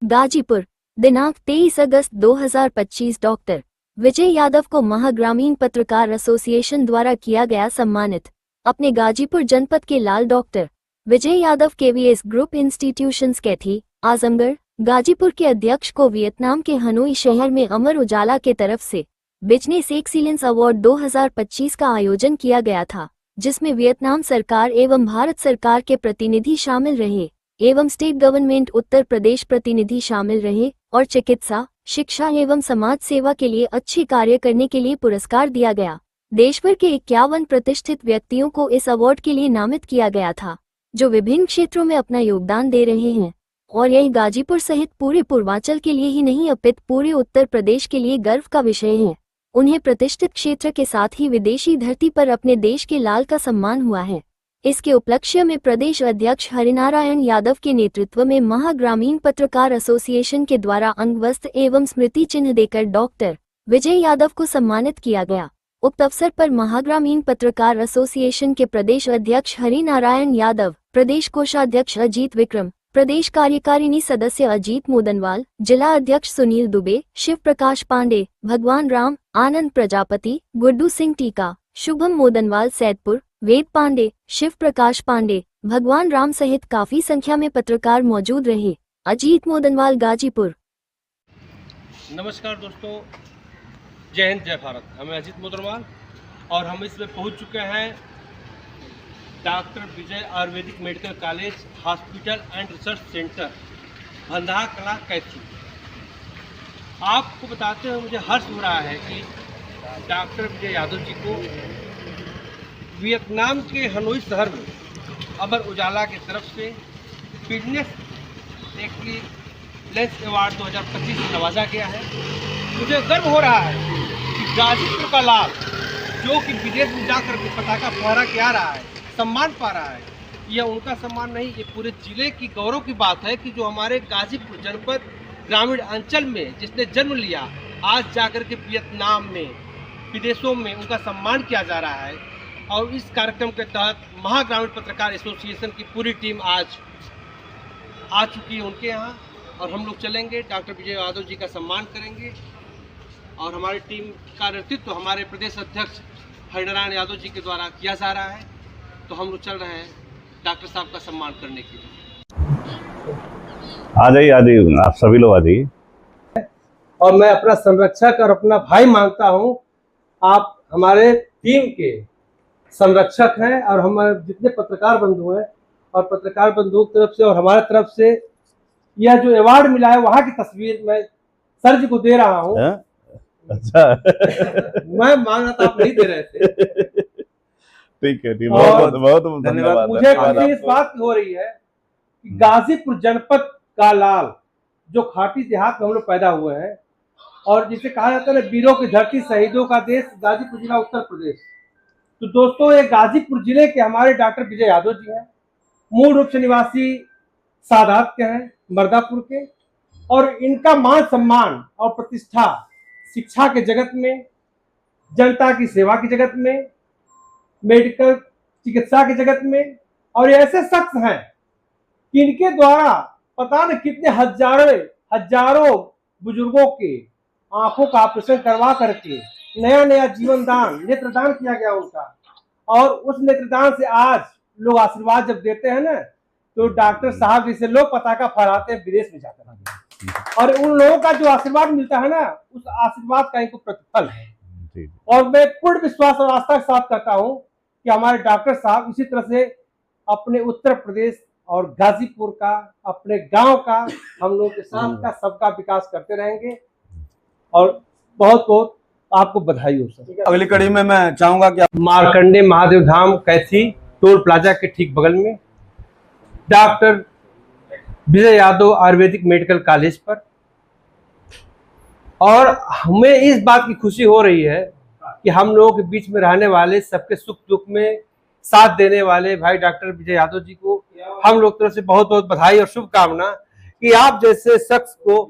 गाजीपुर, दिनांक 23 अगस्त 2025। डॉक्टर विजय यादव को महाग्रामीण पत्रकार एसोसिएशन द्वारा किया गया सम्मानित। अपने गाजीपुर जनपद के लाल doctor Vijay Yadav KVS group institutions कैथी, आजमगढ़, गाजीपुर के अध्यक्ष को वियतनाम के हनोई शहर में अमर उजाला के तरफ से बिजनेस एक्सीलेंस अवार्ड 2025 का आयोजन किया गया था, जिसमें वियतनाम सरकार एवं भारत सरकार के प्रतिनिधि शामिल रहे एवं स्टेट गवर्नमेंट उत्तर प्रदेश प्रतिनिधि शामिल रहे और चिकित्सा, शिक्षा एवं समाज सेवा के लिए अच्छे कार्य करने के लिए पुरस्कार दिया गया। देश भर के 51 प्रतिष्ठित व्यक्तियों को इस अवार्ड के लिए नामित किया गया था, जो विभिन्न क्षेत्रों में अपना योगदान दे रहे हैं और यह गाजीपुर सहित पूरे पूर्वांचल के लिए ही नहीं अपितु पूरे उत्तर प्रदेश के लिए गर्व का विषय है। उन्हें प्रतिष्ठित क्षेत्र के साथ ही विदेशी धरती पर अपने देश के लाल का सम्मान हुआ है। इसके उपलक्ष्य में प्रदेश अध्यक्ष हरिनारायण यादव के नेतृत्व में महाग्रामीण पत्रकार एसोसिएशन के द्वारा अंगवस्त्र एवं स्मृति चिन्ह देकर डॉक्टर विजय यादव को सम्मानित किया गया। उक्त अवसर पर महाग्रामीण पत्रकार एसोसिएशन के प्रदेश अध्यक्ष हरिनारायण यादव, प्रदेश कोषाध्यक्ष अजीत विक्रम, प्रदेश कार्यकारिणी सदस्य अजीत मोदनवाल, जिला अध्यक्ष सुनील दुबे, शिव प्रकाश पांडे, भगवान राम, आनंद प्रजापति, गुड्डू सिंह टीका, शुभम मोदनवाल सैदपुर, वेद पांडे, शिव प्रकाश पांडे, भगवान राम सहित काफी संख्या में पत्रकार मौजूद रहे। अजीत मोदनवाल, गाजीपुर। नमस्कार दोस्तों, जय हिंद, जय भारत। हमें अजीत मोदनवाल और हम इसमें पहुंच चुके हैं doctor Vijay Ayurvedic medical college hospital and research centre Bhandara कला कैथी। आपको बताते हुए मुझे हर्ष हो रहा है कि डॉक्टर विजय यादव जी को वियतनाम के हनोई शहर में अमर उजाला की तरफ से बिजनेस एक्सीलेंस अवार्ड 2025 से नवाजा गया है। मुझे गर्व हो रहा है कि गाजीपुर का लाल, जो कि विदेश में जाकर के पताका फहरा के आ रहा है, सम्मान पा रहा है, यह उनका सम्मान नहीं, ये पूरे जिले की गौरव की बात है कि जो हमारे गाजीपुर जनपद ग्रामीण अंचल में जिसने जन्म लिया, आज जाकर के वियतनाम में, विदेशों में उनका सम्मान किया जा रहा है। और इस कार्यक्रम के तहत महाग्रामीण पत्रकार एसोसिएशन की पूरी टीम आज आ चुकी है उनके यहाँ और हम लोग चलेंगे, डॉक्टर विजय यादव जी का सम्मान करेंगे और हमारी टीम का नेतृत्व हमारे प्रदेश अध्यक्ष हरिनारायण यादव जी के द्वारा किया जा रहा है। तो हम लोग चल रहे हैं डॉक्टर साहब का सम्मान करने के लिए। आ जाइए, आप सभी लोग आ जाइए। और मैं अपना संरक्षक और अपना भाई मानता हूँ। आप हमारे टीम के संरक्षक हैं और हमारे जितने पत्रकार बंधु हैं और पत्रकार बंधुओं की तरफ से और हमारे तरफ से यह जो अवार्ड मिला है, वहाँ की तस्वीर मैं सर जी को दे रहा हूँ। अच्छा मैं मांग रहा था, आप नहीं दे रहे थे। ठीक है, बहुत धन्यवाद। मुझे खुशी इस बात की हो रही है कि गाजीपुर जनपद का लाल, जो खाटी देहात में हम लोग पैदा हुए हैं और जिसे कहा जाता है वीरों की धरती, शहीदों का देश, गाजीपुर जिला उत्तर प्रदेश। तो दोस्तों, ये गाजीपुर जिले के हमारे डॉक्टर विजय यादव जी हैं। मूल रूप से निवासी सादात के हैं, मर्दापुर के, और इनका मान सम्मान और प्रतिष्ठा शिक्षा के जगत में, जनता की सेवा की जगत में, मेडिकल चिकित्सा के जगत में, और ऐसे शख्स हैं कि इनके द्वारा पता न कितने हजारों बुजुर्गों के आंखों का ऑपरेशन करवा करके नया जीवन दान, नेत्रदान किया गया उनका। और उस नेत्रदान से आज लोग आशीर्वाद जब देते हैं ना, तो डॉक्टर साहब जैसे लोग पताका फहराते हैं, विदेश में जाते हैं, और उन लोगों का जो आशीर्वाद मिलता है ना, उस आशीर्वाद का इनको प्रतिफल है। और मैं पूर्ण विश्वास और आस्था के साथ कहता हूँ कि हमारे डॉक्टर साहब इसी तरह से अपने उत्तर प्रदेश और गाजीपुर का, अपने गांव का, हम लोग के साथ का, सबका विकास करते रहेंगे। और बहुत बहुत आपको बधाई हो सर। अगली कड़ी में मैं चाहूंगा कि मार्कंडे महादेव धाम कैथी टोल प्लाजा के ठीक बगल में doctor Vijay Yadav Ayurvedic medical college पर, और हमें इस बात की खुशी हो रही है कि हम लोगों के बीच में रहने वाले, सबके सुख दुख में साथ देने वाले भाई डॉक्टर विजय यादव जी को हम लोग तरफ से बहुत बहुत बधाई और शुभकामना कि आप जैसे शख्स को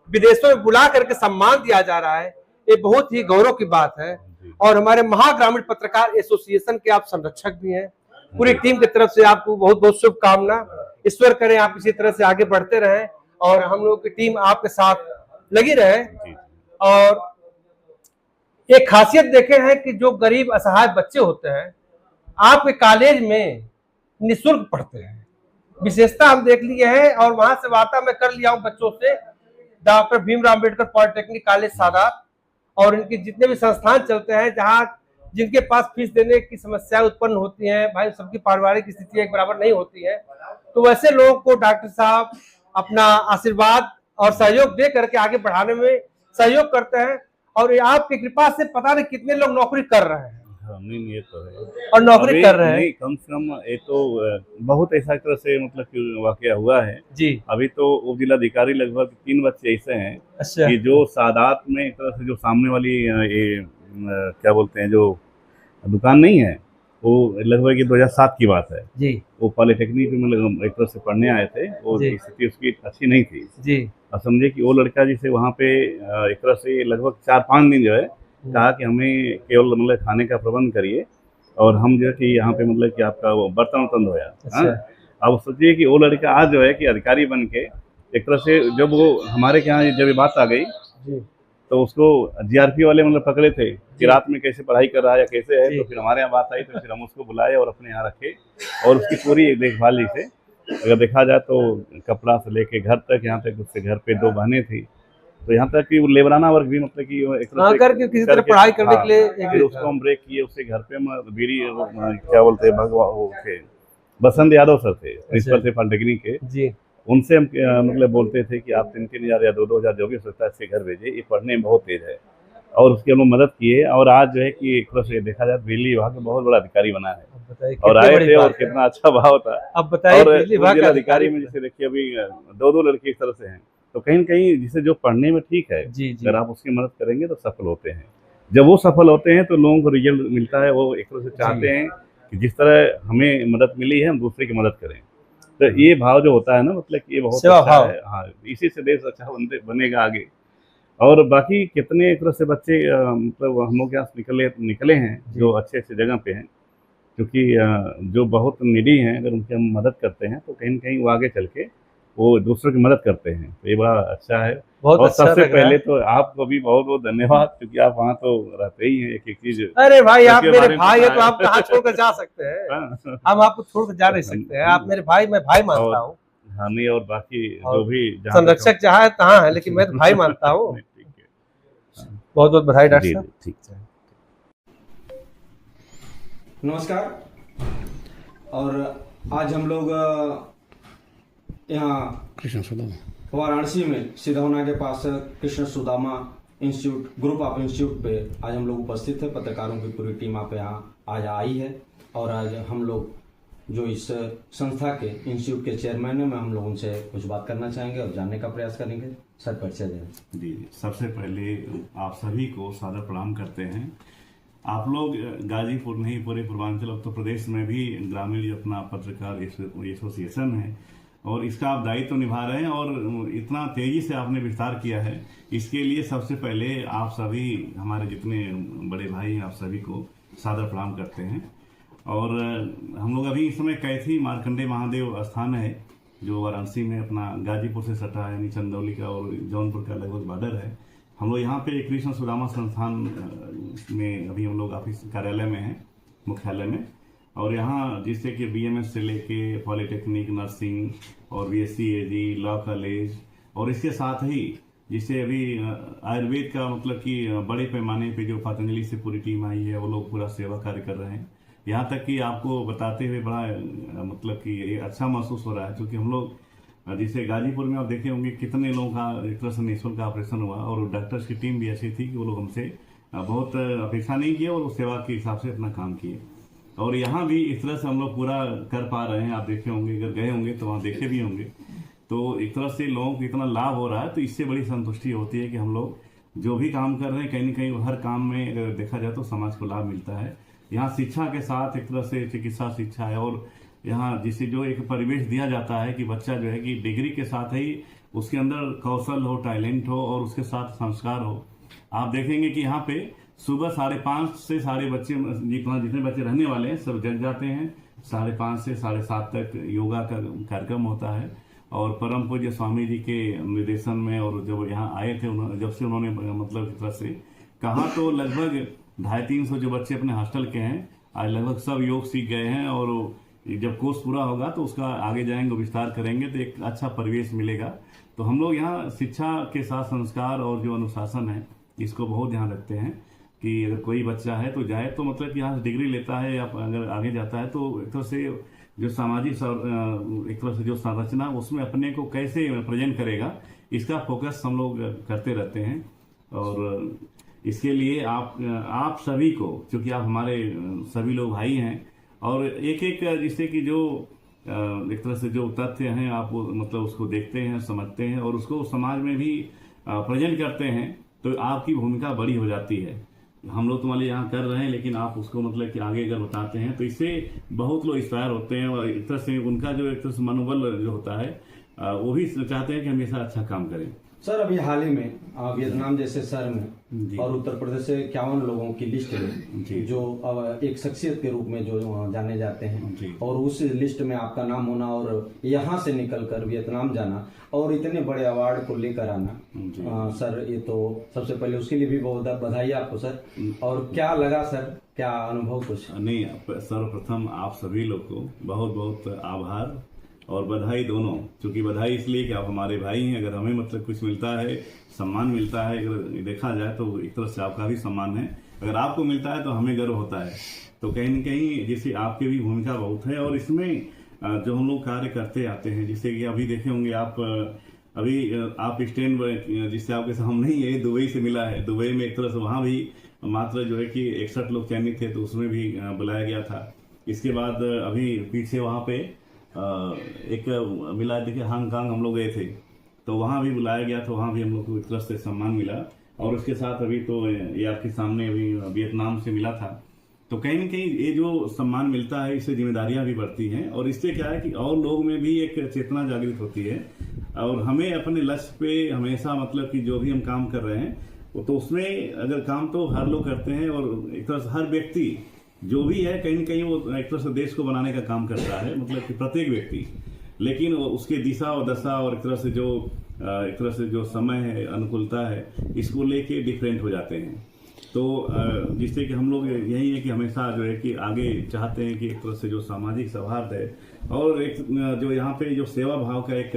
विदेशों में बुला करके सम्मान दिया जा रहा है। ये बहुत ही गौरव की बात है। और हमारे महाग्रामीण पत्रकार एसोसिएशन के आप संरक्षक भी हैं। पूरी टीम की तरफ से आपको बहुत बहुत शुभकामना। ईश्वर करें आप इसी तरह से आगे बढ़ते रहें और हम लोग की टीम आपके साथ लगी रहे। जी और एक खासियत देखे हैं कि जो गरीब असहाय बच्चे होते हैं आपके कॉलेज में निःशुल्क पढ़ते हैं, विशेषता हम देख लिए हैं। और वहां से वार्ता मैं कर लिया हूं बच्चों से, doctor Bhimrao Ambedkar polytechnic college Sadat और इनके जितने भी संस्थान चलते हैं जहां जिनके पास फीस देने की समस्या उत्पन्न होती है, भाई सबकी पारिवारिक स्थिति एक बराबर नहीं होती है, तो वैसे लोगों को डॉक्टर साहब अपना आशीर्वाद और सहयोग दे करके आगे बढ़ाने में सहयोग करते हैं। और आपकी कृपा से पता नहीं कितने लोग नौकरी कर रहे हैं हाँ, नहीं ये तो है। और नौकरी अभी कर रहे हैं। नहीं, कम से कम ये तो बहुत ऐसा तरह से मतलब कि वाकया हुआ है। जी अभी तो उप जिलाधिकारी लगभग 3 बच्चे ऐसे हैं अच्छा कि जो सादात में एक तरह से जो सामने वाली ये क्या बोलते हैं जो दुकान नहीं है, वो लगभग ये 2007 की बात है। जी वो पॉलिटेक्निक में मतलब एक तरह से पढ़ने आए थे, वो जी। स्थिति उसकी अच्छी नहीं थी। जी अब समझे कि वो लड़का जिसे वहाँ पे एक तरह से लगभग 4-5 दिन जो है कहा कि हमें केवल मतलब खाने का प्रबंध करिए और हम जो है कि यहाँ पे मतलब कि आपका वो बर्तन वर्तन धोया। अच्छा। हाँ? अब सोचिए कि वो लड़का आज जो है कि अधिकारी बन के एक तरह से जब वो हमारे यहाँ जब ये बात आ गई जी तो उसको जीआरपी वाले मतलब पकड़े थे कि रात में कैसे पढ़ाई कर रहा है या कैसे है। तो फिर हमारे यहाँ बात आई तो फिर हम उसको बुलाए और अपने यहाँ रखे और उसकी पूरी देखभाल जैसे अगर देखा जाए तो कपड़ा से लेके घर तक, यहाँ तक उसके घर पे 2 बहनें थी, तो यहाँ तक कि वो लेबराना वर्क भी मतलब कि एक तरह से करके किसी तरह पढ़ाई करने के लिए फिर उसको हम ब्रेक किए, उसके घर पे बीड़ी क्या बोलते हैं भगवान थे बसंत यादव सर थे, प्रिंसिपल थे पॉलिटेक्निक के। जी उनसे हम मतलब बोलते थे कि आप 3-3 हज़ार या 2-2 हज़ार जो भी सकता है इसके घर भेजिए, ये पढ़ने में बहुत तेज है। और उसकी हम लोग मदद किए और आज जो है कि एक तरह से देखा जाए बिजली विभाग में बहुत बड़ा अधिकारी बना है और आए थे और कितना अच्छा भाव था। अब बताइए और बिजली विभाग का अधिकारी में जैसे देखिए अभी 2-2 लड़के इस तरह से हैं, तो कहीं न कहीं जिसे जो पढ़ने में ठीक है जी जी अगर आप उसकी मदद करेंगे तो सफल होते हैं। जब वो सफल होते हैं तो लोगों को रिजल्ट मिलता है, वो एक तरह से चाहते हैं कि जिस तरह हमें मदद मिली है हम दूसरे की मदद करें। तो ये भाव जो होता है ना मतलब कि ये बहुत सेवा अच्छा भाव। है। हाँ, इसी से देश अच्छा बनेगा आगे। और बाकी कितने एक तरह से बच्चे मतलब हम लोग यहाँ से निकले हैं जो अच्छे जगह पे हैं, क्योंकि जो बहुत नीडी हैं अगर उनकी हम मदद करते हैं तो कहीं न कहीं वो आगे चल के वो दूसरों की मदद करते हैं, तो ये बड़ा अच्छा है। बहुत और अच्छा सबसे लग रहा है। पहले तो आपको भी बहुत बहुत धन्यवाद, क्योंकि आप वहाँ तो रहते ही हैं, एक चीज अरे भाई आप उसके मेरे बारे में भाई है पता तो है। आप कहाँ छोड़कर जा सकते हैं? हाँ, हम आपको छोड़कर जा नहीं सकते हैं, आप मेरे भाई, मैं भाई मानता और हूँ। हाँ नहीं, और बाकी और जो भी जहाँ तक संरक्षक जहाँ है तहाँ है, लेकिन मैं तो भाई मानता हूँ। नहीं, ठीक है। बहुत बहुत बधाई डॉक्टर जी साहब। जी, ठीक है। नमस्कार। और आज हम लोग यहाँ वाराणसी में सिधौना के पास Krishna Sudama institute group of institute पे आज हम लोग उपस्थित है। पत्रकारों की पूरी टीम आप यहाँ आज आई है और आज हम लोग जो इस संस्था के इंस्टीट्यूट के चेयरमैन है, मैं हम लोग उनसे कुछ बात करना चाहेंगे और जानने का प्रयास करेंगे। सर परिचय दें। जी, सबसे पहले आप सभी को सादर प्रणाम करते हैं। आप लोग गाजीपुर नहीं पूरे पूर्वांचल उत्तर प्रदेश में भी ग्रामीण जो अपना पत्रकार एसोसिएशन है और इसका आप दायित्व निभा रहे हैं और इतना तेजी से आपने विस्तार किया है, इसके लिए सबसे पहले आप सभी हमारे जितने बड़े भाई हैं आप सभी को सादर प्रणाम करते हैं। और हम लोग अभी इस समय कैथी मार्कंडे महादेव स्थान है जो वाराणसी में अपना गाजीपुर से सटा है, यानी चंदौली का और जौनपुर का लगभग बॉर्डर है। हम लोग यहाँ पे कृष्ण सुदामा संस्थान में अभी हम लोग ऑफिस कार्यालय में हैं, मुख्यालय में। और यहाँ जिससे कि बीएमएस से लेके पॉलिटेक्निक, नर्सिंग और बीएससी एजी, लॉ कॉलेज और इसके साथ ही जिससे अभी आयुर्वेद का मतलब कि बड़े पैमाने पे जो पतंजलि से पूरी टीम आई है वो लोग पूरा सेवा कार्य कर रहे हैं। यहाँ तक कि आपको बताते हुए बड़ा मतलब कि ये अच्छा महसूस हो रहा है, क्योंकि हम लोग जैसे गाजीपुर में आप देखे होंगे कितने लोगों का एक तरह से निःशुल्क का ऑपरेशन हुआ और डॉक्टर्स की टीम भी ऐसी थी कि वो लोग हमसे बहुत अपेक्षा नहीं किए और सेवा के हिसाब से अपना काम किए। और यहाँ भी इस तरह से हम लोग पूरा कर पा रहे हैं। आप देखे होंगे, अगर गए होंगे तो वहाँ देखे भी होंगे, तो एक तरह से लोगों को इतना लाभ हो रहा है, तो इससे बड़ी संतुष्टि होती है कि हम लोग जो भी काम कर रहे हैं कहीं ना कहीं हर काम में अगर देखा जाए तो समाज को लाभ मिलता है। यहाँ शिक्षा के साथ एक तरह से चिकित्सा शिक्षा है और यहाँ जिसे जो एक परिवेश दिया जाता है कि बच्चा जो है कि डिग्री के साथ ही उसके अंदर कौशल हो, टैलेंट हो और उसके साथ संस्कार हो। आप देखेंगे कि यहाँ पे सुबह 5:30 से सारे बच्चे जितने बच्चे रहने वाले हैं सब जग जाते हैं। 5:30 से 7:30 तक योगा का कार्यक्रम होता है और परम पूज्य स्वामी जी के निर्देशन में, और जब यहाँ आए थे जब से उन्होंने मतलब एक तरह से कहा, तो लगभग 250-300 जो बच्चे अपने हॉस्टल के हैं आज लगभग सब योग सीख गए हैं। और जब कोर्स पूरा होगा तो उसका आगे जाएंगे, विस्तार करेंगे, तो एक अच्छा परिवेश मिलेगा। तो हम लोग यहाँ शिक्षा के साथ संस्कार और जो अनुशासन है इसको बहुत ध्यान रखते हैं कि अगर कोई बच्चा है तो जाए तो मतलब कि यहाँ से डिग्री लेता है या अगर आगे जाता है तो एक तरह से जो सामाजिक एक तरह से जो संरचना उसमें अपने को कैसे प्रेजेंट करेगा, इसका फोकस हम लोग करते रहते हैं। और इसके लिए आप सभी को, क्योंकि आप हमारे सभी लोग भाई हैं, और एक एक जिससे कि जो एक तरह से जो तथ्य हैं आप मतलब उसको देखते हैं, समझते हैं और उसको समाज में भी प्रेजेंट करते हैं, तो आपकी भूमिका बड़ी हो जाती है। हम लोग तुम्हारे यहाँ कर रहे हैं, लेकिन आप उसको मतलब कि आगे अगर बताते हैं तो इससे बहुत लोग इंस्पायर होते हैं, और एक तरह से उनका जो एक तरह से मनोबल जो होता है वो भी चाहते हैं कि हमेशा अच्छा काम करें। सर, अभी हाल ही में वियतनाम जैसे शहर में और उत्तर प्रदेश से 51 लोगों की लिस्ट में जो एक शख्सियत के रूप में जो जाने जाते हैं, और उस लिस्ट में आपका नाम होना और यहाँ से निकलकर वियतनाम जाना और इतने बड़े अवार्ड को लेकर आना, सर ये तो सबसे पहले उसके लिए भी बहुत बधाई आपको सर। और क्या लगा सर, क्या अनुभव कुछ? नहीं, सर्वप्रथम आप सभी लोग को बहुत बहुत आभार और बधाई दोनों, क्योंकि बधाई इसलिए कि आप हमारे भाई हैं। अगर हमें मतलब कुछ मिलता है, सम्मान मिलता है, अगर देखा जाए तो एक तरह से आपका भी सम्मान है। अगर आपको मिलता है तो हमें गर्व होता है। तो कहीं न कहीं जैसे आपकी भी भूमिका बहुत है, और इसमें जो हम लोग कार्य करते आते हैं, जैसे कि अभी देखे होंगे आप आप स्टैंड जिससे आपके साथ हम नहीं है, दुबई से मिला है। दुबई में एक तरह से वहाँ भी मात्र जो है कि 61 लोग चयनित थे, तो उसमें भी बुलाया गया था। इसके बाद अभी पीछे वहाँ पे एक मिला, देखिए हांगकांग हम लोग गए थे तो वहाँ भी बुलाया गया था, वहाँ भी हम लोग को एक तरह से सम्मान मिला। और उसके साथ अभी तो ये आपके सामने अभी वियतनाम से मिला था। तो कहीं न कहीं ये जो सम्मान मिलता है, इससे जिम्मेदारियां भी बढ़ती हैं, और इससे क्या है कि और लोग में भी एक चेतना जागृत होती है। और हमें अपने लक्ष्य पे हमेशा मतलब कि जो भी हम काम कर रहे हैं तो उसमें अगर काम तो हर लोग करते हैं, और एक तरह से हर व्यक्ति जो भी है कहीं न कहीं वो एक तरह से देश को बनाने का काम करता है, मतलब कि प्रत्येक व्यक्ति, लेकिन उसकी दिशा और दशा और एक तरह से जो समय है, अनुकूलता है, इसको लेके डिफरेंट हो जाते हैं। तो जिससे कि हम लोग यही है कि हमेशा जो है कि आगे चाहते हैं कि एक तरह से जो सामाजिक सौहार्द है और एक जो यहाँ पे जो सेवा भाव का एक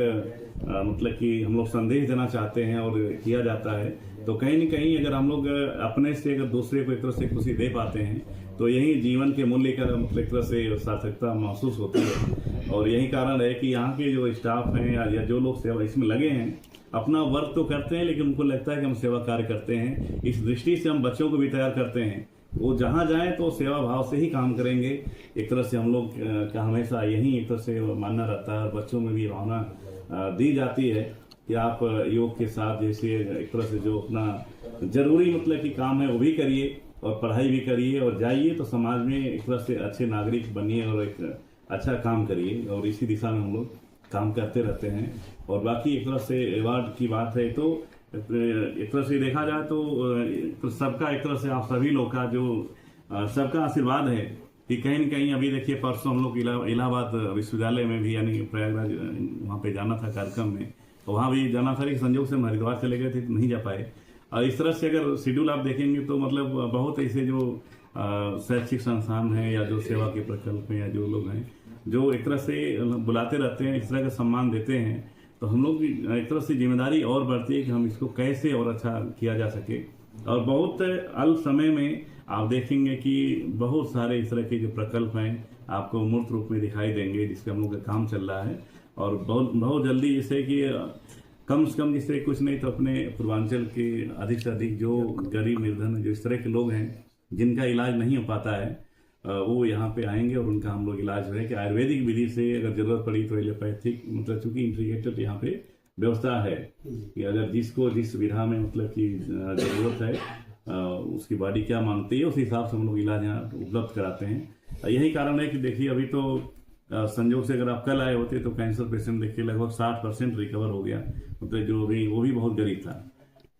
मतलब कि हम लोग संदेश देना चाहते हैं और किया जाता है, तो कहीं न कहीं अगर हम लोग अपने से अगर दूसरे को एक तरह से खुशी दे पाते हैं तो यही जीवन के मूल्य का मतलब एक तरह से सार्थकता महसूस होती है। और यही कारण है कि यहाँ के जो स्टाफ हैं या जो लोग सेवा इसमें लगे हैं, अपना वर्क तो करते हैं, लेकिन उनको लगता है कि हम सेवा कार्य करते हैं। इस दृष्टि से हम बच्चों को भी तैयार करते हैं, वो जहाँ जाएं तो सेवा भाव से ही काम करेंगे। एक तरह से हम लोग का हमेशा यही एक तरह से मानना रहता है, और बच्चों में भी भावना दी जाती है कि आप योग के साथ जैसे एक तरह से जो अपना जरूरी मतलब कि काम है वो भी करिए, और पढ़ाई भी करिए, और जाइए तो समाज में एक तरह से अच्छे नागरिक बनिए और एक अच्छा काम करिए। और इसी दिशा में हम लोग काम करते रहते हैं। और बाकी एक तरह से अवार्ड की बात है तो एक तरह से देखा जाए तो सबका एक तरह से आप सभी लोग का जो सबका आशीर्वाद है कि कहीं न कहीं अभी देखिए परसों हम लोग इलाहाबाद विश्वविद्यालय में भी यानी प्रयागराज वहाँ पे जाना था कार्यक्रम में, तो वहाँ भी जाना था, लेकिन संयोग से हम हरिद्वार चले गए थे तो नहीं जा पाए। और इस तरह से अगर शेड्यूल आप देखेंगे तो मतलब बहुत ऐसे जो शैक्षिक संस्थान हैं या जो सेवा के प्रकल्प हैं या जो लोग हैं जो एक तरह से बुलाते रहते हैं, इस तरह का सम्मान देते हैं, तो हम लोग एक तरह से जिम्मेदारी और बढ़ती है कि हम इसको कैसे और अच्छा किया जा सके। और बहुत अल्प समय में आप देखेंगे कि बहुत सारे इस तरह के जो प्रकल्प हैं आपको मूर्त रूप में दिखाई देंगे, जिसका हम लोग का काम चल रहा है। और बहुत जल्दी जैसे कि कम से कम जिससे कुछ नहीं तो अपने पूर्वांचल के अधिक से अधिक जो गरीब निर्धन जो इस तरह के लोग हैं जिनका इलाज नहीं हो पाता है, वो यहाँ पे आएंगे और उनका हम लोग इलाज जो है कि आयुर्वेदिक विधि से अगर जरूरत पड़ी तो एलोपैथिक मतलब चूंकि इंटीग्रेटेड यहाँ पे व्यवस्था है कि अगर जिसको जिस विधा में मतलब की जरूरत है उसकी बॉडी क्या मांगती है उस हिसाब से हम लोग इलाज यहाँ उपलब्ध कराते हैं। यही कारण है कि देखिए अभी तो संयोग से अगर आप कल आए होते तो कैंसर पेशेंट देखिए लगभग 60% रिकवर हो गया, मतलब जो भी वो भी बहुत गरीब था।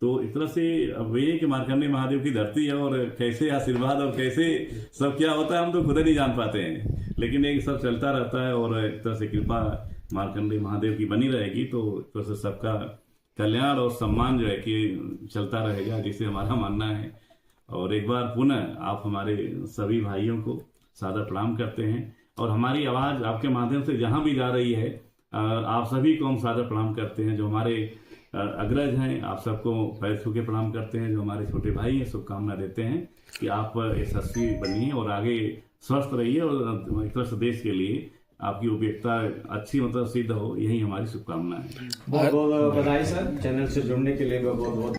तो एक तरह से अब ये कि मार्कंडेय महादेव की धरती है और कैसे आशीर्वाद और कैसे सब क्या होता है हम तो खुद नहीं जान पाते हैं, लेकिन ये सब चलता रहता है और एक तरह से कृपा मार्कंडेय महादेव की बनी रहेगी तो सबका कल्याण और सम्मान जो है कि चलता रहेगा, जिसे हमारा मानना है। और एक बार पुनः आप हमारे सभी भाइयों को सादर प्रणाम करते हैं और हमारी आवाज़ आपके माध्यम से जहां भी जा रही है आप सभी को हम सादर प्रणाम करते हैं। जो हमारे अग्रज हैं आप सबको पैर छू के प्रणाम करते हैं, जो हमारे छोटे भाई हैं शुभकामना देते हैं कि आप यशस्वी बनिए और आगे स्वस्थ रहिए और एक तरह से देश के लिए आपकी उपयोगिता अच्छी सिद्ध हो, यही हमारी शुभकामना है। बहुत बहुत बधाई सर, चैनल से जुड़ने के लिए बहुत बहुत